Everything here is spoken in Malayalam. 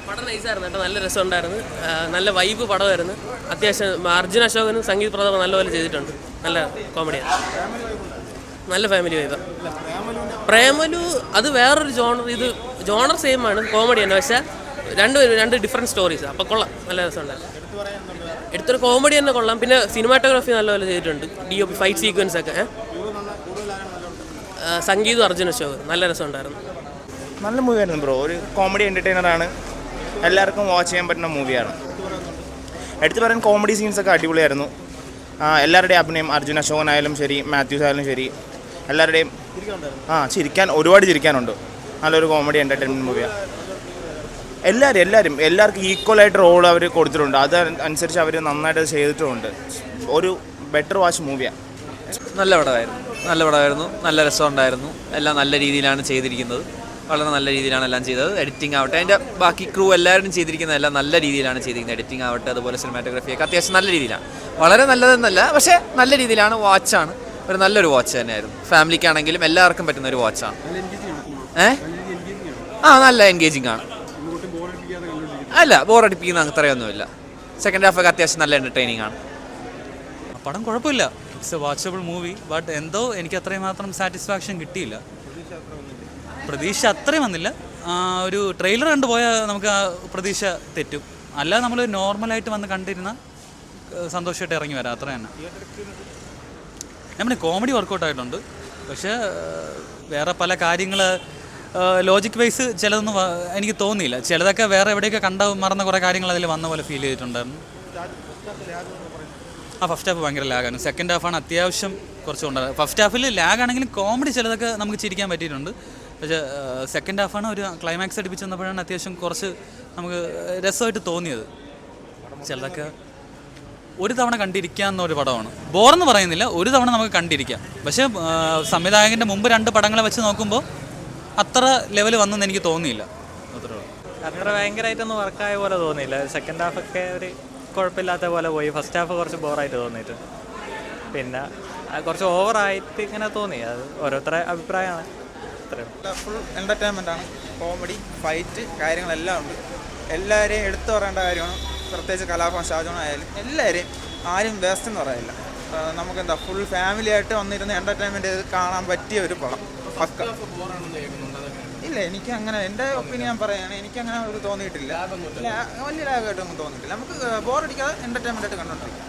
പടം നൈസായിരുന്നു കേട്ടോ, നല്ല രസമുണ്ടായിരുന്നു, നല്ല വൈബ് പടമായിരുന്നു. അത്യാവശ്യം അർജുൻ അശോകനും സംഗീത് പ്രതാപ് നല്ലപോലെ ചെയ്തിട്ടുണ്ട്. നല്ല കോമഡിയാണ്, നല്ല ഫാമിലി വൈബ്. പ്രേമലു അത് വേറൊരു ജോണർ, ഇത് ജോണർ സെയിം ആണ്, കോമഡി തന്നെ, പക്ഷേ രണ്ട് ഡിഫറെൻറ്റ് സ്റ്റോറീസ്. അപ്പോൾ കൊള്ളാം, നല്ല രസമുണ്ടായിരുന്നു. എടുത്തൊരു കോമഡി തന്നെ കൊള്ളാം. പിന്നെ സിനിമാറ്റോഗ്രാഫി നല്ലപോലെ ചെയ്തിട്ടുണ്ട്, DOP ഫൈറ്റ് സീക്വൻസ് ഒക്കെ. സംഗീതം അർജുൻ അശോകൻ നല്ല രസമുണ്ടായിരുന്നു. നല്ല മൂവിയായിരുന്നു ബ്രോ. ഒരു കോമഡി എൻ്റർടൈനറാണ്, എല്ലാവർക്കും വാച്ച് ചെയ്യാൻ പറ്റുന്ന മൂവിയാണ്. എടുത്തു പറയാൻ കോമഡി സീൻസൊക്കെ അടിപൊളിയായിരുന്നു. എല്ലാവരുടെയും അഭിനയം, അർജുൻ അശോകനായാലും ശരി, മാത്യൂസ് ആയാലും ശരി, എല്ലാവരുടെയും ഒരുപാട് ചിരിക്കാനുണ്ട്. നല്ലൊരു കോമഡി എൻ്റർടൈൻമെൻറ്റ് മൂവിയാണ്. എല്ലാവർക്കും ഈക്വലായിട്ട് റോൾ അവർ കൊടുത്തിട്ടുണ്ട്. അത് അനുസരിച്ച് അവർ നന്നായിട്ട് ചെയ്തിട്ടുമുണ്ട്. ഒരു ബെറ്റർ വാച്ച് മൂവിയാണ്. നല്ല പടമായിരുന്നു, നല്ല രസമുണ്ടായിരുന്നു. എല്ലാം നല്ല രീതിയിലാണ് ചെയ്തിരിക്കുന്നത്, വളരെ നല്ല രീതിയിലാണ് എല്ലാം ചെയ്തത്. എഡിറ്റിംഗ് ആവട്ടെ, അതിൻ്റെ ബാക്കി ക്രൂ എല്ലാവരും ചെയ്തിരിക്കുന്നത് എല്ലാം നല്ല രീതിയിലാണ് ചെയ്തിരിക്കുന്നത്. എഡിറ്റിംഗ് ആവട്ടെ, അതുപോലെ സിനിമാറ്റോഗ്രാഫിയൊക്കെ അത്യാവശ്യം നല്ല രീതിയിലാണ്. വളരെ നല്ലതെന്നല്ല, പക്ഷേ നല്ല രീതിയിലാണ്. വാച്ചാണ്, ഒരു നല്ലൊരു വാച്ച് തന്നെയായിരുന്നു. ഫാമിലിക്കാണെങ്കിലും എല്ലാവർക്കും പറ്റുന്ന ഒരു വാച്ചാണ്. നല്ല എൻഗേജിങ് ആണ്. അല്ല, ബോറടിപ്പിക്കുന്ന അത്രയൊന്നുമില്ല. സെക്കൻഡ് ഹാഫൊക്കെ അത്യാവശ്യം നല്ല എൻ്റർടൈനിങ് ആണ്. പടം കുഴപ്പമില്ല, it's A watchable movie. But എന്തോ എനിക്ക് അത്രയും മാത്രം സാറ്റിസ്ഫാക്ഷൻ കിട്ടിയില്ല. പ്രതീക്ഷ അത്രയും വന്നില്ല. ഒരു ട്രെയിലർ കണ്ടുപോയാൽ നമുക്ക് ആ പ്രതീക്ഷ തെറ്റും. അല്ലാതെ നമ്മൾ നോർമലായിട്ട് വന്ന് കണ്ടിരുന്ന സന്തോഷമായിട്ട് ഇറങ്ങി വരാം, അത്ര തന്നെ. നമ്മുടെ കോമഡി വർക്കൗട്ടായിട്ടുണ്ട്, പക്ഷേ വേറെ പല കാര്യങ്ങൾ ലോജിക് വൈസ് ചിലതൊന്നും എനിക്ക് തോന്നിയില്ല. ചിലതൊക്കെ വേറെ എവിടെയൊക്കെ മറന്ന കുറേ കാര്യങ്ങൾ അതിൽ വന്ന പോലെ ഫീൽ ചെയ്തിട്ടുണ്ടായിരുന്നു. ഫസ്റ്റ് ഹാഫ് ഭയങ്കര ലാഗാണ്. സെക്കൻഡ് ഹാഫാണ് അത്യാവശ്യം കുറച്ചുകൊണ്ടാണ്. ഫസ്റ്റ് ഹാഫിൽ ലാഗാണെങ്കിലും കോമഡി ചിലതൊക്കെ നമുക്ക് ചിരിക്കാൻ പറ്റിയിട്ടുണ്ട്. പക്ഷേ സെക്കൻഡ് ഹാഫാണ് ഒരു ക്ലൈമാക്സ് അടുപ്പിച്ച് വന്നപ്പോഴാണ് അത്യാവശ്യം കുറച്ച് നമുക്ക് രസമായിട്ട് തോന്നിയത്. ചിലതൊക്കെ ഒരു തവണ കണ്ടിരിക്കാവുന്ന ഒരു പടമാണ്. ബോറെന്ന് പറയുന്നില്ല, ഒരു തവണ നമുക്ക് കണ്ടിരിക്കാം. പക്ഷേ സംവിധായകൻ്റെ മുമ്പ് 2 പടങ്ങളെ വെച്ച് നോക്കുമ്പോൾ അത്ര ലെവൽ വന്നെന്ന് എനിക്ക് തോന്നിയില്ല. അത്ര ഭയങ്കരമായിട്ടൊന്നും വർക്കായ പോലെ തോന്നിയില്ല. സെക്കൻഡ് ഹാഫൊക്കെ ഒരു കുഴപ്പമില്ലാത്ത പോലെ പോയി. ഫസ്റ്റ് ഹാഫ് കുറച്ച് ബോറായിട്ട് തോന്നിയിട്ട്, പിന്നെ കുറച്ച് ഓവറായിട്ട് ഇങ്ങനെ തോന്നി. അത് ഓരോരുത്തരുടെ അഭിപ്രായമാണ്. ഫുൾ എൻ്റർടൈൻമെൻ്റ് ആണ്. കോമഡി, ഫൈറ്റ് കാര്യങ്ങളെല്ലാം ഉണ്ട്. എല്ലാവരെയും എടുത്തു പറയേണ്ട കാര്യമാണ്. പ്രത്യേകിച്ച് കലാഭവൻ ഷാജോണായാലും എല്ലാവരെയും ആരും വേസ്റ്റ് എന്ന് പറയില്ല. നമുക്കെന്താ ഫുൾ ഫാമിലി ആയിട്ട് വന്നിരുന്ന് എൻ്റർടൈൻമെൻറ്റ് ചെയ്ത് കാണാൻ പറ്റിയ ഒരു പടം. ഇല്ല, എനിക്ക് അങ്ങനെ എൻ്റെ ഒപ്പീനിയൻ പറയുകയാണ്, എനിക്കങ്ങനെ ഒരു തോന്നിയിട്ടില്ല. വലിയ ലാഗായിട്ടൊന്നും തോന്നിയിട്ടില്ല. നമുക്ക് ബോറടിക്കാതെ എൻ്റർടൈൻമെൻ്റ് ആയിട്ട് കണ്ടുകൊണ്ടിരിക്കും.